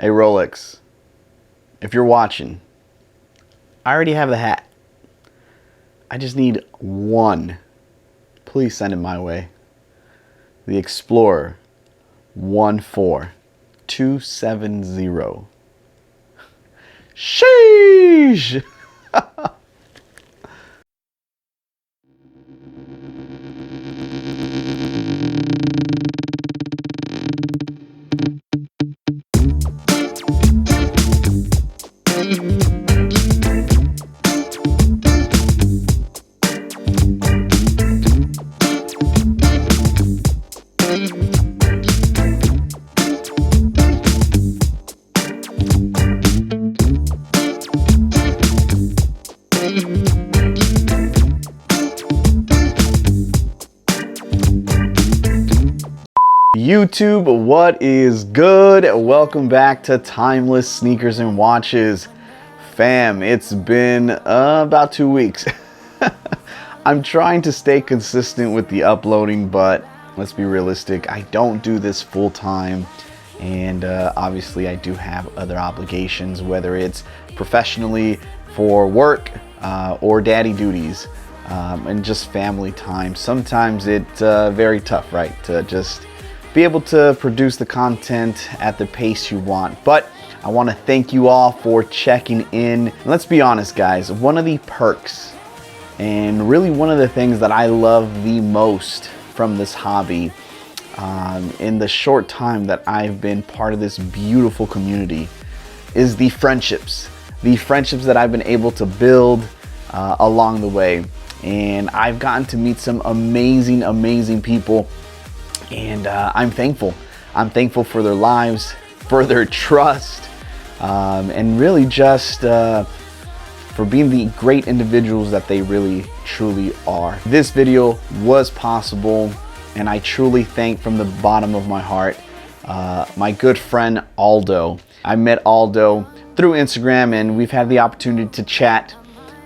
Hey Rolex, if you're watching, I already have the hat. I just need one. Please send it my way. The Explorer 14270. Sheesh! YouTube, what is good? Welcome back to Timeless Sneakers and Watches. Fam, it's been about 2 weeks. I'm trying to stay consistent with the uploading, but let's be realistic. I don't do this full time, and obviously I do have other obligations, whether it's professionally for work or daddy duties and just family time. Sometimes it's very tough, right, to just be able to produce the content at the pace you want. But I want to thank you all for checking in. Let's be honest, guys, one of the perks and really one of the things that I love the most from this hobby in the short time that I've been part of this beautiful community is the friendships that I've been able to build along the way. And I've gotten to meet some amazing people, and I'm thankful. I'm thankful for their lives, for their trust, and really just for being the great individuals that they really truly are. This video was possible, and I truly thank from the bottom of my heart my good friend ALDO. I met ALDO through Instagram, and we've had the opportunity to chat.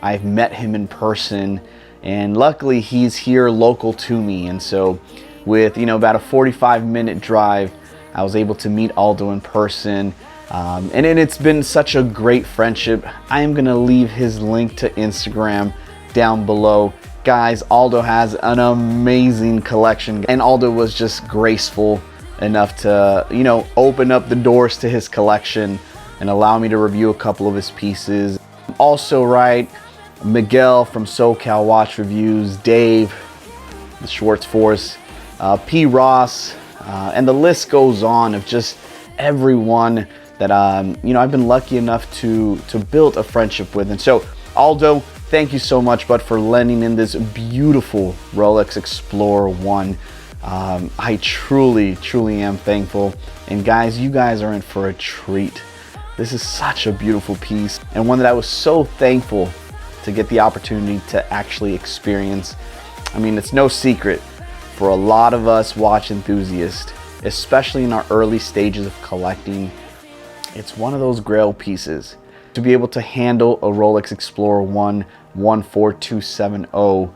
I've met him in person, and luckily he's here local to me, and so with about a 45-minute drive, I was able to meet ALDO in person, and it's been such a great friendship. I am gonna leave his link to Instagram down below. Guys, ALDO has an amazing collection, and ALDO was just graceful enough to open up the doors to his collection and allow me to review a couple of his pieces. Also, right, Miguel from SoCal Watch Reviews, Dave, the Schwartz Force, P. Ross, and the list goes on of just everyone that I've been lucky enough to build a friendship with. And so, ALDO, thank you so much, bud, for lending in this beautiful Rolex Explorer 1. I truly am thankful. And guys, you guys are in for a treat. This is such a beautiful piece, and one that I was so thankful to get the opportunity to actually experience. I mean, it's no secret for a lot of us watch enthusiasts, especially in our early stages of collecting, it's one of those grail pieces. To be able to handle a Rolex Explorer 1 14270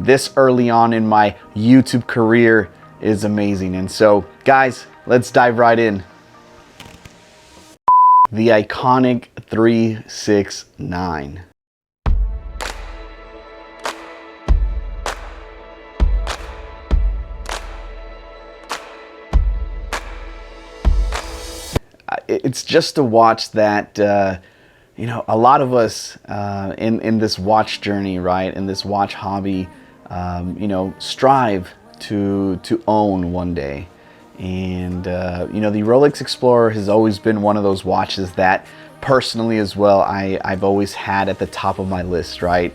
this early on in my YouTube career is amazing. And so, guys, let's dive right in. The iconic 369. It's just a watch that a lot of us in this watch journey, right, in this watch hobby, strive to own one day. And the Rolex Explorer has always been one of those watches that personally as well I've always had at the top of my list, right?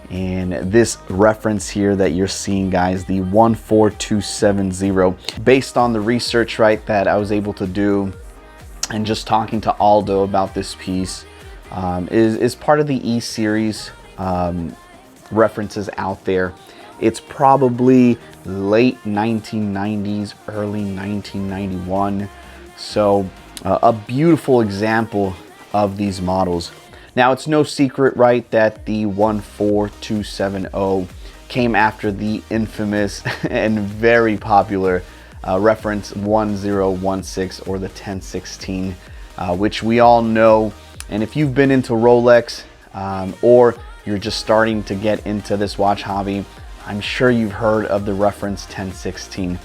And this reference here that you're seeing, guys, the 14270, based on the research, right, that I was able to do and just talking to ALDO about this piece, is part of the E series references out there. It's probably late 1990s, early 1991. So a beautiful example of these models. Now, it's no secret, right, that the 14270 came after the infamous and very popular reference 1016 or the 1016, which we all know. And if you've been into Rolex or you're just starting to get into this watch hobby, I'm sure you've heard of the reference 1016.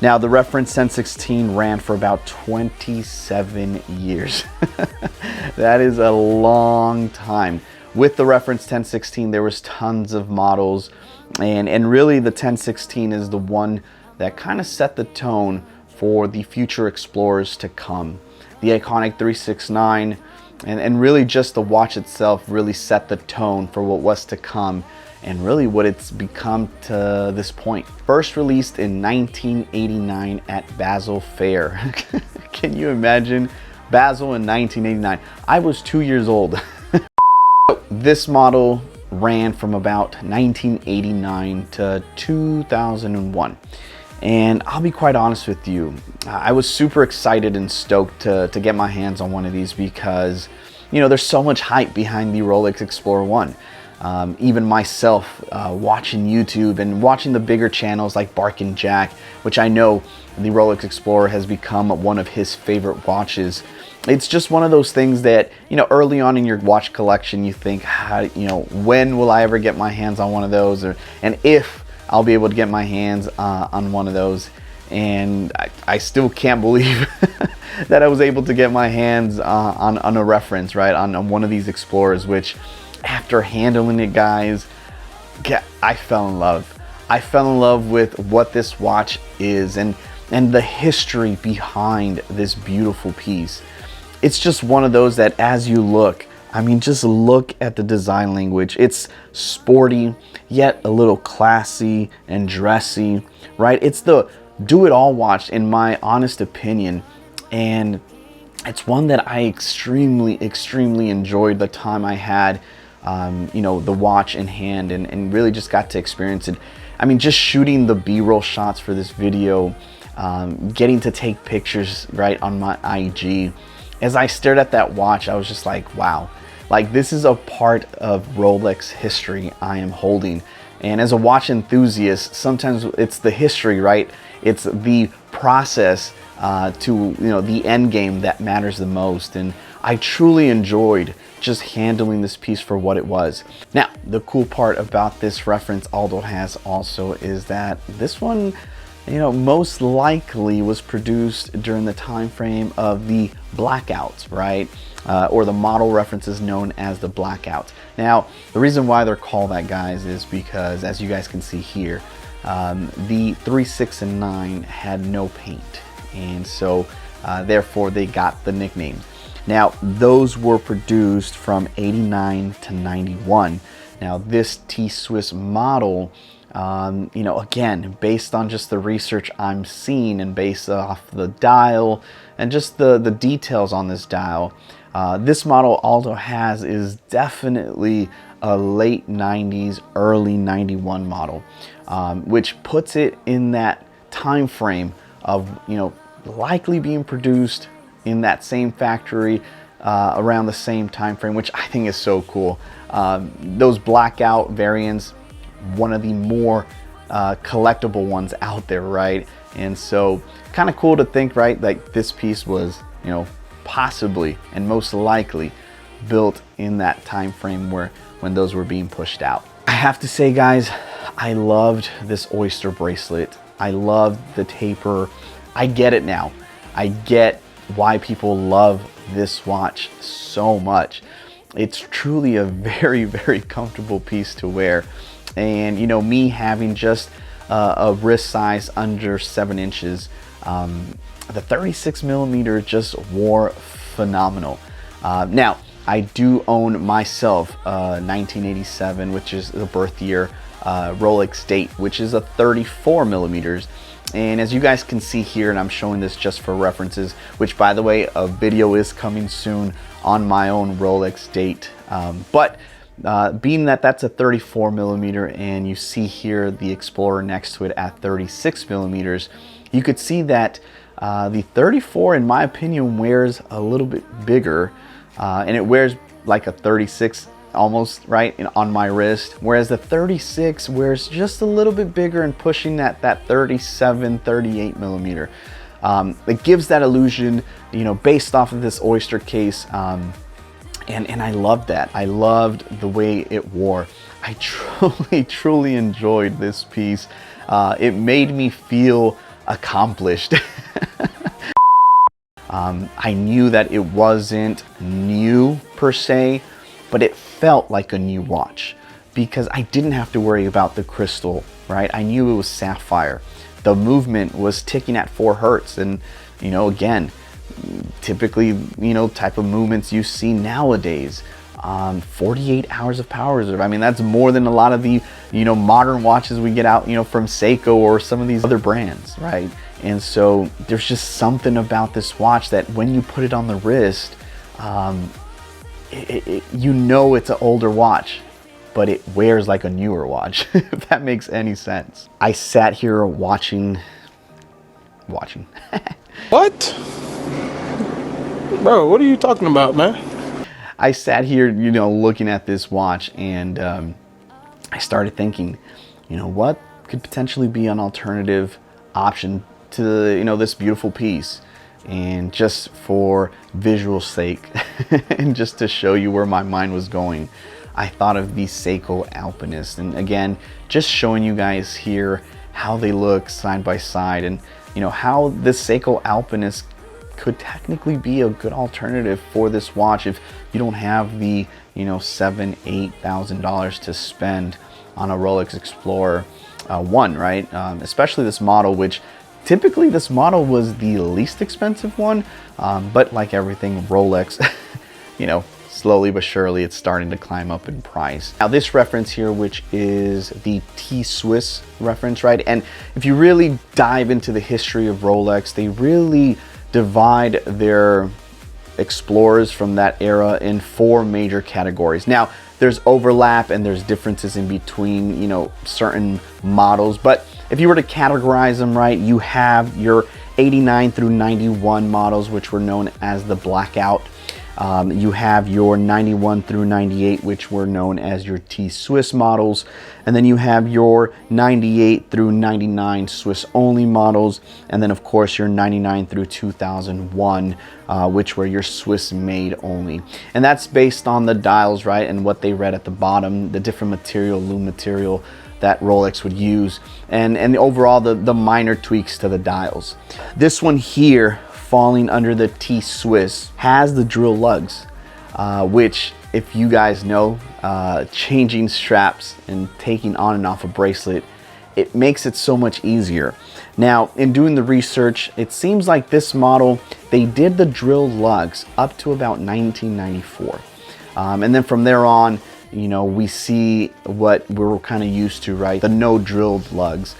Now, the reference 1016 ran for about 27 years. That is a long time. With the reference 1016, there was tons of models, and really the 1016 is the one that kind of set the tone for the future explorers to come. The iconic 369 and really just the watch itself really set the tone for what was to come and really what it's become to this point. First released in 1989 at Basel Fair. Can you imagine? Basel in 1989. I was 2 years old. This model ran from about 1989 to 2001. And I'll be quite honest with you, I was super excited and stoked to get my hands on one of these because, you know, there's so much hype behind the Rolex Explorer 1. Even myself watching YouTube and watching the bigger channels like Bark and Jack, which I know the Rolex Explorer has become one of his favorite watches. It's just one of those things that, you know, early on in your watch collection, you think, you know, when will I ever get my hands on one of those? And if I'll be able to get my hands on one of those. And I still can't believe that I was able to get my hands on a reference, right? On one of these Explorers, which after handling it, guys, I fell in love. I fell in love with what this watch is and the history behind this beautiful piece. It's just one of those that as you look, I mean, just look at the design language. It's sporty, yet a little classy and dressy, right? It's the do-it-all watch, in my honest opinion. And it's one that I extremely enjoyed the time I had, you know, the watch in hand and really just got to experience it. I mean, just shooting the B-roll shots for this video, getting to take pictures, right, on my IG. As I stared at that watch, I was just like, wow, like this is a part of Rolex history I am holding. And as a watch enthusiast, sometimes it's the history, right? It's the process to, you know, the end game that matters the most. And I truly enjoyed just handling this piece for what it was. Now, the cool part about this reference ALDO has also is that this one, you know, most likely was produced during the time frame of the blackouts, right? Or the model reference is known as the blackout. Now, the reason why they're called that, guys, is because, as you guys can see here, the 3, 6, and 9 had no paint. And so, therefore, they got the nickname. Now, those were produced from 89 to 91. Now, this T-Swiss model, you know, again, based on just the research I'm seeing and based off the dial and just the details on this dial, this model ALDO has is definitely a late 90s, early 91 model, which puts it in that time frame of, you know, likely being produced in that same factory around the same time frame, which I think is so cool. Those blackout variants, one of the more collectible ones out there, right? And so kind of cool to think, right, like this piece was, you know, possibly and most likely built in that time frame when those were being pushed out. I have to say, guys, I loved this oyster bracelet. I loved the taper. I get it now. I get why people love this watch so much. It's truly a very comfortable piece to wear. And, you know, me having just a wrist size under 7 inches, the 36 millimeter just wore phenomenal. Now, I do own myself 1987, which is the birth year, Rolex date, which is a 34 millimeters. And as you guys can see here, and I'm showing this just for references, which, by the way, a video is coming soon on my own Rolex date. Being that that's a 34 millimeter and you see here the Explorer next to it at 36 millimeters, you could see that the 34, in my opinion, wears a little bit bigger, and it wears like a 36 almost right on my wrist, whereas the 36 wears just a little bit bigger and pushing that 37, 38 millimeter. It gives that illusion, you know, based off of this oyster case. And I loved that. I loved the way it wore. I truly enjoyed this piece. It made me feel accomplished. I knew that it wasn't new per se, but it felt like a new watch because I didn't have to worry about the crystal, right? I knew it was sapphire. The movement was ticking at 4 hertz. And, you know, again, typically, you know, type of movements you see nowadays. 48 hours of power reserve. I mean, that's more than a lot of the, you know, modern watches we get out, you know, from Seiko or some of these other brands, right? And so there's just something about this watch that when you put it on the wrist, you know it's an older watch, but it wears like a newer watch, if that makes any sense. I sat here watching. What? Bro, what are you talking about, man? I sat here, you know, looking at this watch, and I started thinking, you know, what could potentially be an alternative option to, you know, this beautiful piece. And just for visual sake, and just to show you where my mind was going, I thought of the Seiko Alpinist. And again, just showing you guys here how they look side by side, and, you know, how this Seiko Alpinist could technically be a good alternative for this watch if you don't have the, you know, $7,000-8,000 to spend on a Rolex Explorer 1, right? Especially this model, which typically this model was the least expensive one, but like everything Rolex, you know, slowly but surely it's starting to climb up in price. Now this reference here, which is the T-Swiss reference, right? And if you really dive into the history of Rolex, they really divide their Explorers from that era in 4 major categories. Now there's overlap and there's differences in between, you know, certain models, but if you were to categorize them right, you have your 89 through 91 models, which were known as the Blackout. You have your 91 through 98, which were known as your T-Swiss models. And then you have your 98 through 99 Swiss only models. And then of course your 99 through 2001, which were your Swiss made only. And that's based on the dials, right? And what they read at the bottom, the different material, lume material that Rolex would use. And overall the minor tweaks to the dials. This one here, falling under the T-Swiss, has the drill lugs, which, if you guys know, changing straps and taking on and off a bracelet, it makes it so much easier. Now, in doing the research, it seems like this model, they did the drill lugs up to about 1994. And then from there on, you know, we see what we're kind of used to, right? The no drilled lugs,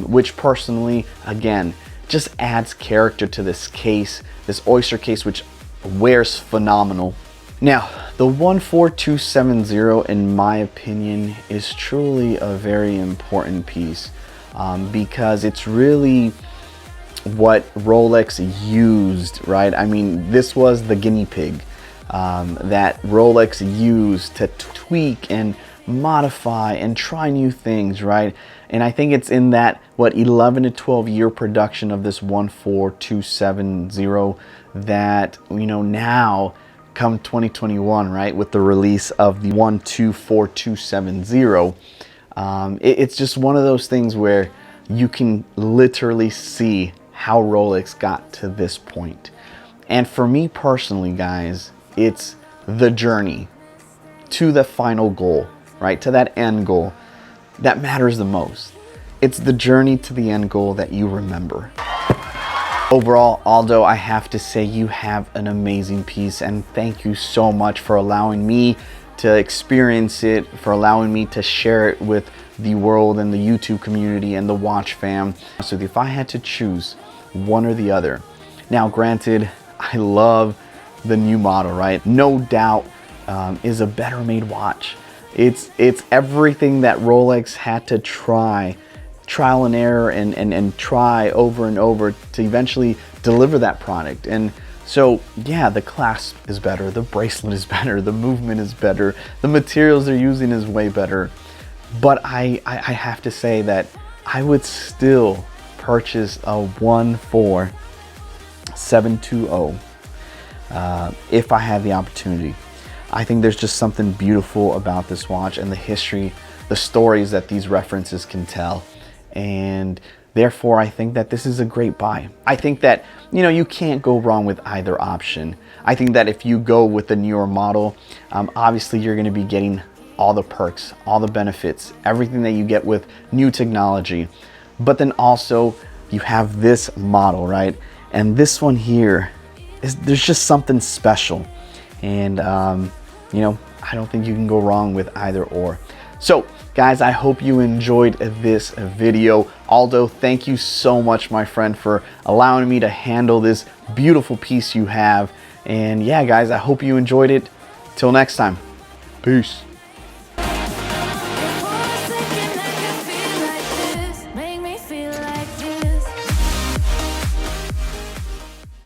which personally, again, just adds character to this case, this oyster case, which wears phenomenal. Now, the 14270, in my opinion, is truly a very important piece, because it's really what Rolex used, right? I mean, this was the guinea pig that Rolex used to tweak and modify and try new things, right? And I think it's in that, what, 11 to 12 year production of this 14270 that, you know, now come 2021, right, with the release of the 124270, it's just one of those things where you can literally see how Rolex got to this point. And for me personally, guys, it's the journey to the final goal, right, to that end goal that matters the most. It's the journey to the end goal that you remember. Overall, ALDO, I have to say you have an amazing piece, and thank you so much for allowing me to experience it, for allowing me to share it with the world and the YouTube community and the watch fam. So if I had to choose one or the other, now granted, I love the new model, right? No doubt is a better made watch. It's everything that Rolex had to trial and try over and over to eventually deliver that product. And So yeah, the clasp is better, the bracelet is better, the movement is better, the materials they're using is way better. But I have to say that I would still purchase a 14720 if I had the opportunity. I think there's just something beautiful about this watch and the history, the stories that these references can tell. And therefore, I think that this is a great buy. I think that, you know, you can't go wrong with either option. I think that if you go with the newer model, obviously you're going to be getting all the perks, all the benefits, everything that you get with new technology. But then also you have this model, right? And this one here, there's just something special. And, you know, I don't think you can go wrong with either or. So guys, I hope you enjoyed this video. ALDO, thank you so much, my friend, for allowing me to handle this beautiful piece you have. And yeah, guys, I hope you enjoyed it. Till next time, peace.